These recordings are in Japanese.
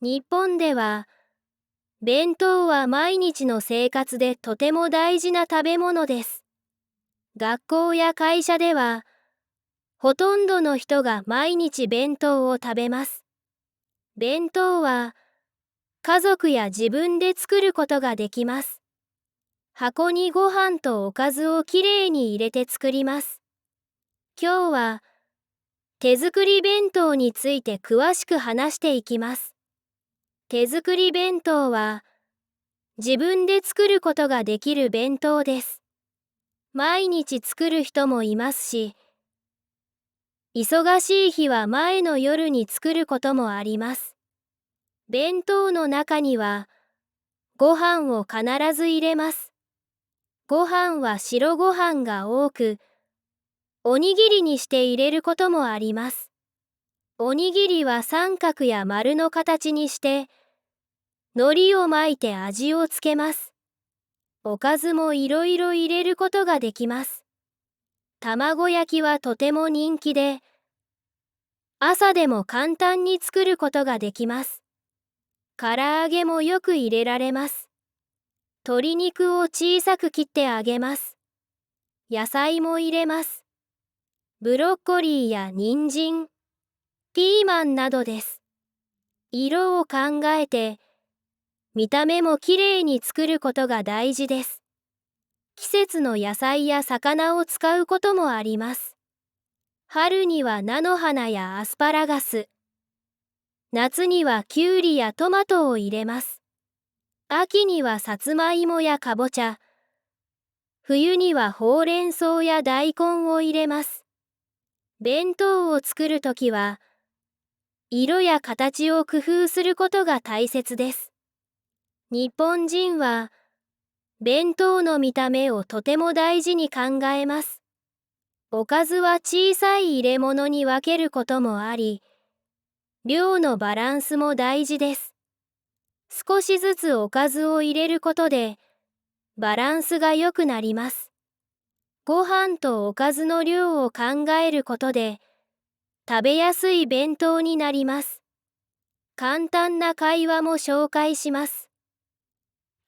日本では、弁当は毎日の生活でとても大事な食べ物です。学校や会社では、ほとんどの人が毎日弁当を食べます。弁当は、家族や自分で作ることができます。箱にご飯とおかずをきれいに入れて作ります。今日は、手作り弁当について詳しく話していきます。手作り弁当は、自分で作ることができる弁当です。毎日作る人もいますし、忙しい日は前の夜に作ることもあります。弁当の中には、ご飯を必ず入れます。ご飯は白ご飯が多く、おにぎりにして入れることもあります。おにぎりは三角や丸の形にして、海苔を巻いて味をつけます。おかずもいろいろ入れることができます。卵焼きはとても人気で、朝でも簡単に作ることができます。唐揚げもよく入れられます。鶏肉を小さく切ってあげます。野菜も入れます。ブロッコリーや人参、ピーマンなどです。色を考えて、見た目もきれいに作ることが大事です。季節の野菜や魚を使うこともあります。春には菜の花やアスパラガス、夏にはキュウリやトマトを入れます。秋にはさつまいもやかぼちゃ、冬にはほうれん草や大根を入れます。弁当を作るときは、色や形を工夫することが大切です。日本人は、弁当の見た目をとても大事に考えます。おかずは小さい入れ物に分けることもあり、量のバランスも大事です。少しずつおかずを入れることで、バランスが良くなります。ご飯とおかずの量を考えることで、食べやすい弁当になります。簡単な会話も紹介します。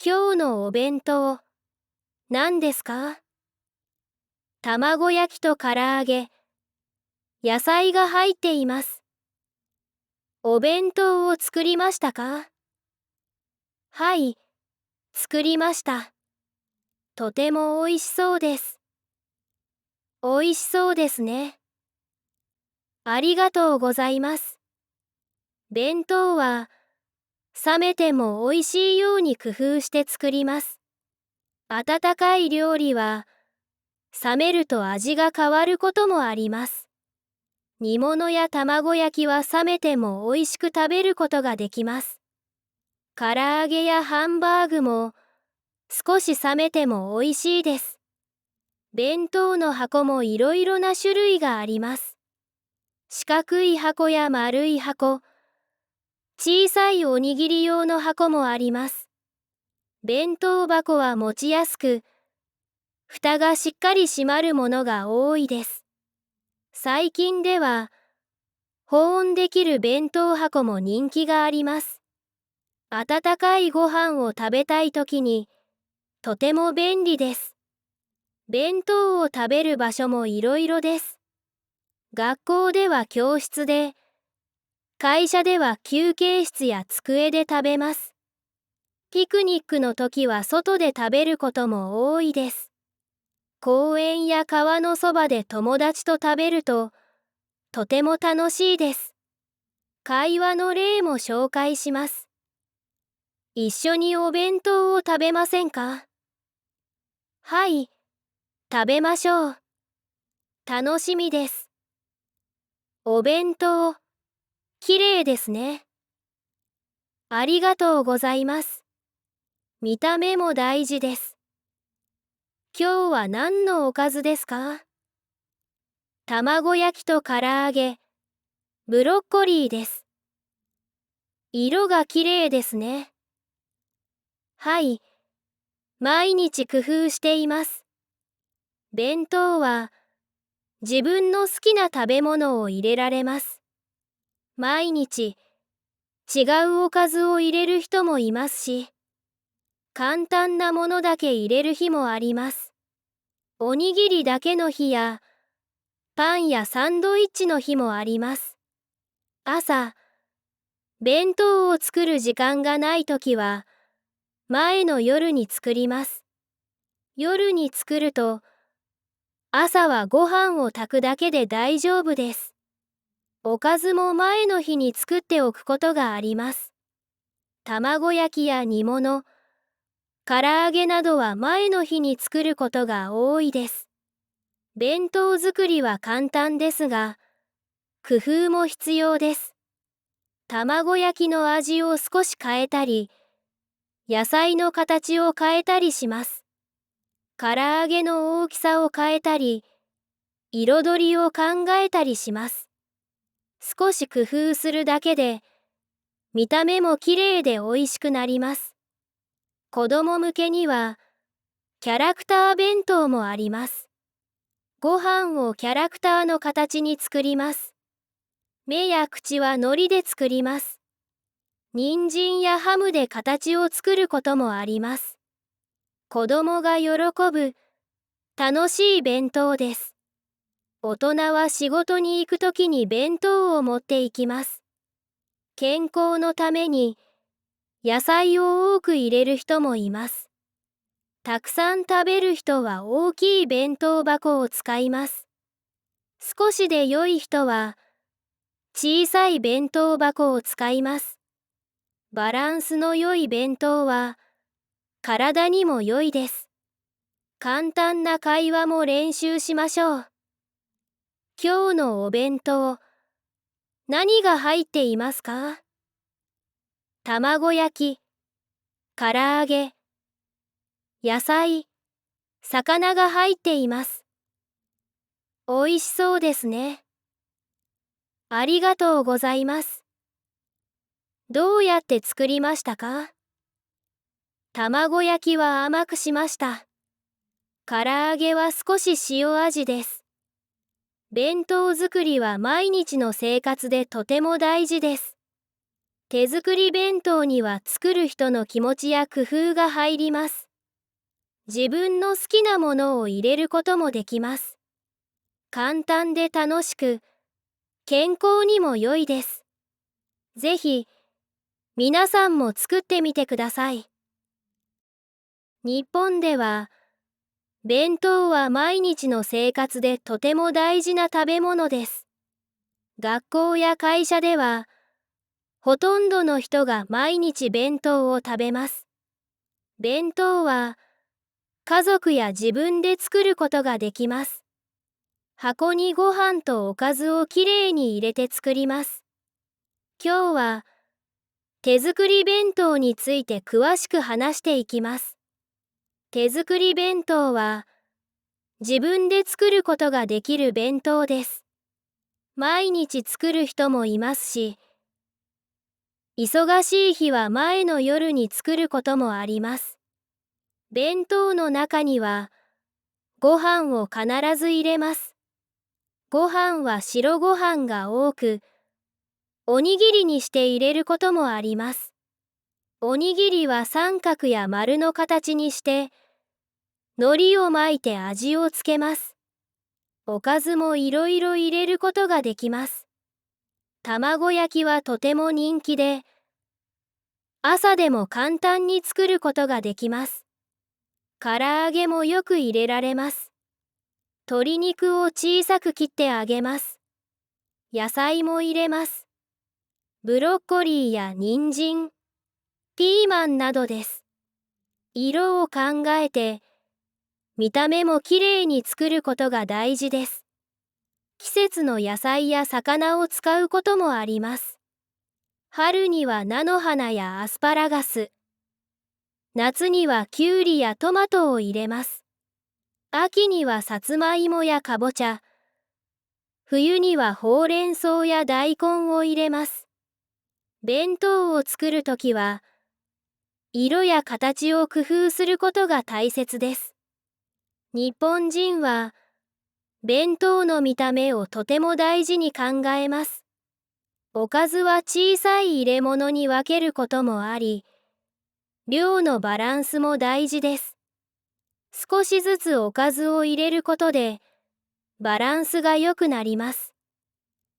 今日のお弁当、何ですか？卵焼きと唐揚げ、野菜が入っています。お弁当を作りましたか？はい、作りました。とても美味しそうです。美味しそうですね。ありがとうございます。弁当は、冷めても美味しいように工夫して作ります。温かい料理は、冷めると味が変わることもあります。煮物や卵焼きは冷めても美味しく食べることができます。唐揚げやハンバーグも少し冷めても美味しいです。弁当の箱もいろいろな種類があります。四角い箱や丸い箱、小さいおにぎり用の箱もあります。弁当箱は持ちやすく、蓋がしっかり閉まるものが多いです。最近では、保温できる弁当箱も人気があります。温かいご飯を食べたいときに、とても便利です。弁当を食べる場所もいろいろです。学校では教室で、会社では休憩室や机で食べます。ピクニックの時は外で食べることも多いです。公園や川のそばで友達と食べると、とても楽しいです。会話の例も紹介します。一緒にお弁当を食べませんか？はい、食べましょう。楽しみです。お弁当、きれいですね。ありがとうございます。見た目も大事です。今日は何のおかずですか？卵焼きと唐揚げ、ブロッコリーです。色がきれいですね。はい、毎日工夫しています。弁当は自分の好きな食べ物を入れられます。毎日違うおかずを入れる人もいますし、簡単なものだけ入れる日もあります。おにぎりだけの日や、パンやサンドイッチの日もあります。朝、弁当を作る時間がないときは、前の夜に作ります。夜に作ると、朝はご飯を炊くだけで大丈夫です。おかずも前の日に作っておくことがあります。卵焼きや煮物、唐揚げなどは前の日に作ることが多いです。弁当作りは簡単ですが、工夫も必要です。卵焼きの味を少し変えたり、野菜の形を変えたりします。唐揚げの大きさを変えたり、彩りを考えたりします。少し工夫するだけで、見た目もきれいで美味しくなります。子供向けには、キャラクター弁当もあります。ご飯をキャラクターの形に作ります。目や口は海苔で作ります。人参やハムで形を作ることもあります。子供が喜ぶ、楽しい弁当です。大人は仕事に行くときに弁当を持って行きます。健康のために野菜を多く入れる人もいます。たくさん食べる人は大きい弁当箱を使います。少しで良い人は小さい弁当箱を使います。バランスの良い弁当は体にも良いです。簡単な会話も練習しましょう。今日のお弁当、何が入っていますか？卵焼き、唐揚げ、野菜、魚が入っています。おいしそうですね。ありがとうございます。どうやって作りましたか？卵焼きは甘くしました。唐揚げは少し塩味です。弁当作りは毎日の生活でとても大事です。手作り弁当には作る人の気持ちや工夫が入ります。自分の好きなものを入れることもできます。簡単で楽しく、健康にも良いです。ぜひ、皆さんも作ってみてください。日本では、弁当は毎日の生活でとても大事な食べ物です。学校や会社では、ほとんどの人が毎日弁当を食べます。弁当は、家族や自分で作ることができます。箱にご飯とおかずをきれいに入れて作ります。今日は、手作り弁当について詳しく話していきます。手作り弁当は、自分で作ることができる弁当です。毎日作る人もいますし、忙しい日は前の夜に作ることもあります。弁当の中には、ご飯を必ず入れます。ご飯は白ご飯が多く、おにぎりにして入れることもあります。おにぎりは三角や丸の形にして、海苔を巻いて味をつけます。おかずもいろいろ入れることができます。卵焼きはとても人気で、朝でも簡単に作ることができます。唐揚げもよく入れられます。鶏肉を小さく切ってあげます。野菜も入れます。ブロッコリーや人参、ピーマンなどです。色を考えて、見た目もきれいに作ることが大事です。季節の野菜や魚を使うこともあります。春には菜の花やアスパラガス、夏にはキュウリやトマトを入れます。秋にはさつまいもやかぼちゃ、冬にはほうれん草や大根を入れます。弁当を作るときは、色や形を工夫することが大切です。日本人は、弁当の見た目をとても大事に考えます。おかずは小さい入れ物に分けることもあり、量のバランスも大事です。少しずつおかずを入れることで、バランスが良くなります。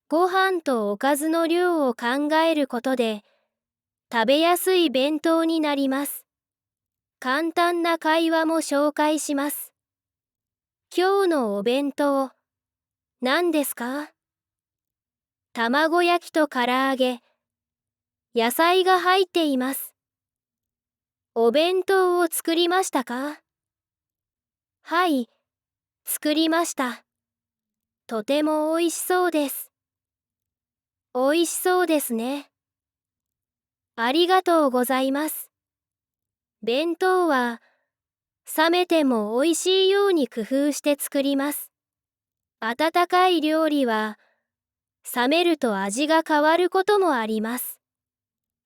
ご飯とおかずの量を考えることで、食べやすい弁当になります。簡単な会話も紹介します。今日のお弁当、何ですか？卵焼きと唐揚げ、野菜が入っています。お弁当を作りましたか？はい、作りました。とても美味しそうです。美味しそうですね。ありがとうございます。弁当は冷めても美味しいように工夫して作ります。温かい料理は冷めると味が変わることもあります。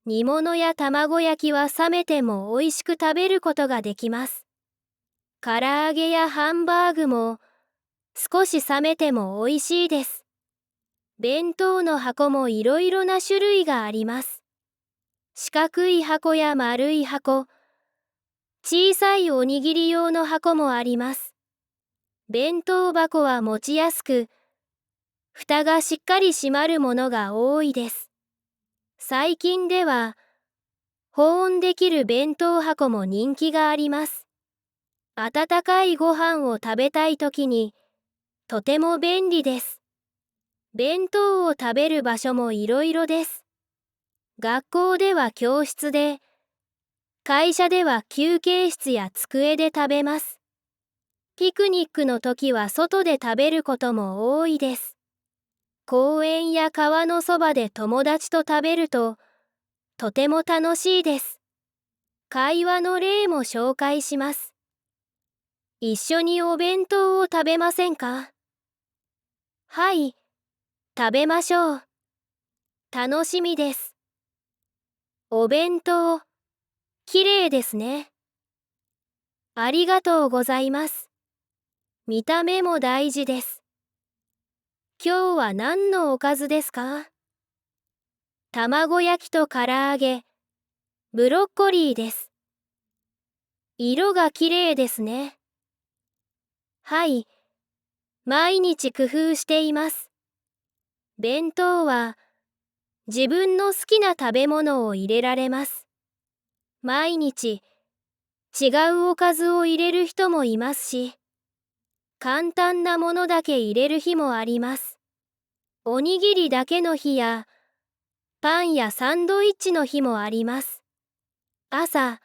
煮物や卵焼きは冷めても美味しく食べることができます。唐揚げやハンバーグも少し冷めても美味しいです。弁当の箱もいろいろな種類があります。四角い箱や丸い箱、小さいおにぎり用の箱もあります。弁当箱は持ちやすく、蓋がしっかり閉まるものが多いです。最近では、保温できる弁当箱も人気があります。温かいご飯を食べたいときに、とても便利です。弁当を食べる場所もいろいろです。学校では教室で、会社では休憩室や机で食べます。ピクニックの時は外で食べることも多いです。公園や川のそばで友達と食べると、とても楽しいです。会話の例も紹介します。一緒にお弁当を食べませんか？はい、食べましょう。楽しみです。お弁当、きれいですね。ありがとうございます。見た目も大事です。今日は何のおかずですか？卵焼きと唐揚げ、ブロッコリーです。色がきれいですね。はい、毎日工夫しています。弁当は自分の好きな食べ物を入れられます。毎日違うおかずを入れる人もいますし、簡単なものだけ入れる日もあります。おにぎりだけの日や、パンやサンドイッチの日もあります。朝、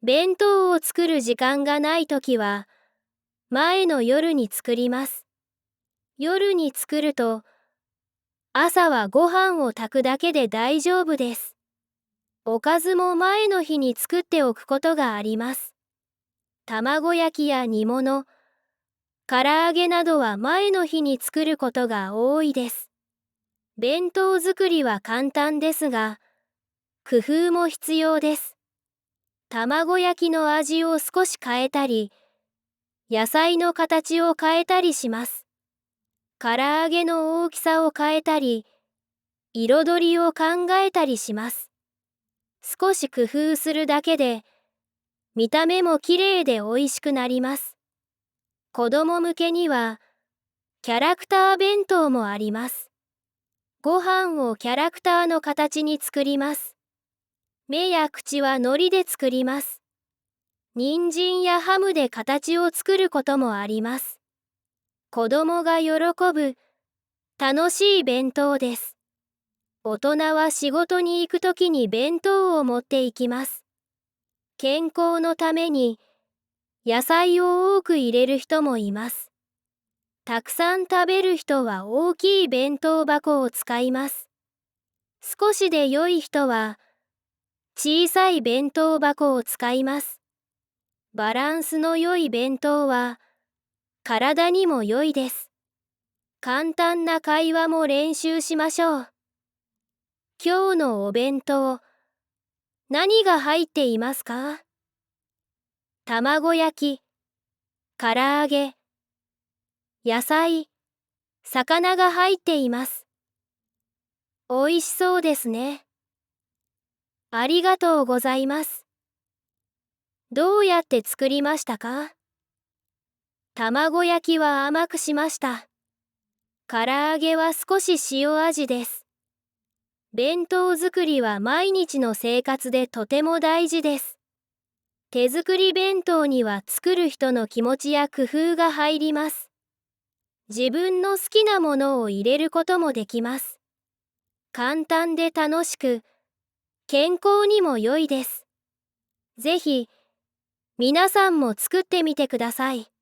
弁当を作る時間がないときは、前の夜に作ります。夜に作ると、朝はご飯を炊くだけで大丈夫です。おかずも前の日に作っておくことがあります。卵焼きや煮物、唐揚げなどは前の日に作ることが多いです。弁当作りは簡単ですが、工夫も必要です。卵焼きの味を少し変えたり、野菜の形を変えたりします。唐揚げの大きさを変えたり、彩りを考えたりします。少し工夫するだけで、見た目もきれいで美味しくなります。子供向けには、キャラクター弁当もあります。ご飯をキャラクターの形に作ります。目や口は海苔で作ります。人参やハムで形を作ることもあります。子供が喜ぶ楽しい弁当です。大人は仕事に行くときに弁当を持って行きます。健康のために野菜を多く入れる人もいます。たくさん食べる人は大きい弁当箱を使います。少しで良い人は小さい弁当箱を使います。バランスの良い弁当は体にも良いです。簡単な会話も練習しましょう。今日のお弁当、何が入っていますか？卵焼き、唐揚げ、野菜、魚が入っています。おいしそうですね。ありがとうございます。どうやって作りましたか？卵焼きは甘くしました。唐揚げは少し塩味です。弁当作りは毎日の生活でとても大事です。手作り弁当には作る人の気持ちや工夫が入ります。自分の好きなものを入れることもできます。簡単で楽しく、健康にも良いです。ぜひ、皆さんも作ってみてください。